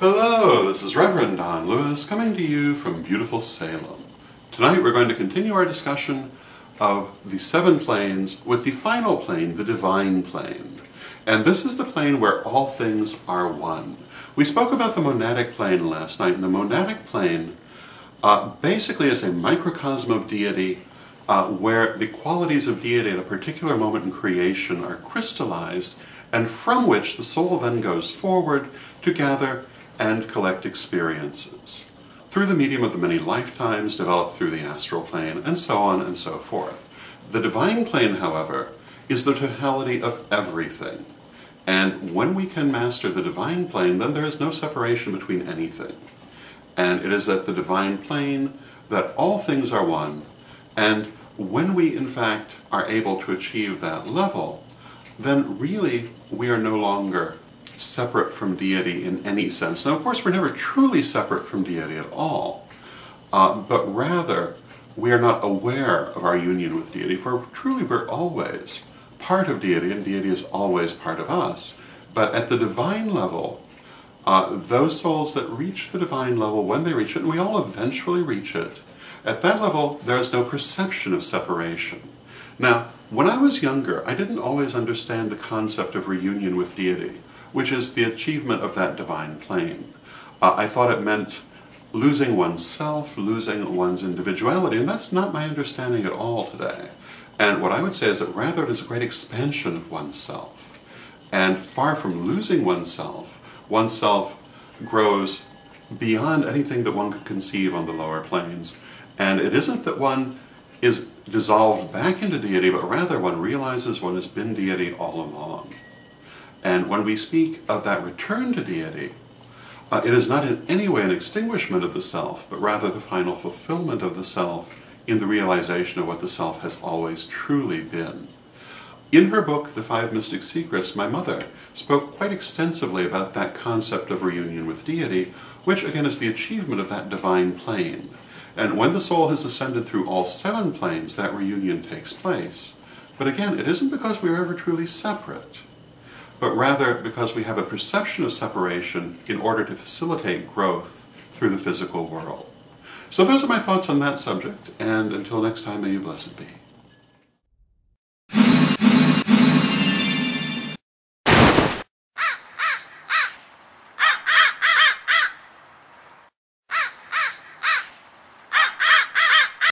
Hello, this is Reverend Don Lewis coming to you from beautiful Salem. Tonight we're going to continue our discussion of the 7 planes with the final plane, the divine plane. And this is the plane where all things are one. We spoke about the monadic plane last night, and the monadic plane basically is a microcosm of deity where the qualities of deity at a particular moment in creation are crystallized, and from which the soul then goes forward to gather and collect experiences through the medium of the many lifetimes developed through the astral plane, and so on and so forth. The divine plane, however, is the totality of everything. And when we can master the divine plane, then there is no separation between anything. And it is at the divine plane that all things are one. And when we, in fact, are able to achieve that level, then really we are no longer separate from deity in any sense. Now, of course, we're never truly separate from deity at all, but rather we are not aware of our union with deity, for truly we're always part of deity, and deity is always part of us. But at the divine level, those souls that reach the divine level, when they reach it, and we all eventually reach it, at that level there is no perception of separation. Now, when I was younger, I didn't always understand the concept of reunion with deity, which is the achievement of that divine plane. I thought it meant losing oneself, losing one's individuality, and that's not my understanding at all today. And what I would say is that rather it is a great expansion of oneself. And far from losing oneself, oneself grows beyond anything that one could conceive on the lower planes. And it isn't that one is dissolved back into deity, but rather one realizes one has been deity all along. And when we speak of that return to deity, it is not in any way an extinguishment of the self, but rather the final fulfillment of the self in the realization of what the self has always truly been. In her book, The 5 Mystic Secrets, my mother spoke quite extensively about that concept of reunion with deity, which again is the achievement of that divine plane. And when the soul has ascended through all 7 planes, that reunion takes place. But again, it isn't because we are ever truly separate, but rather because we have a perception of separation in order to facilitate growth through the physical world. So those are my thoughts on that subject, and until next time, may you blessed be.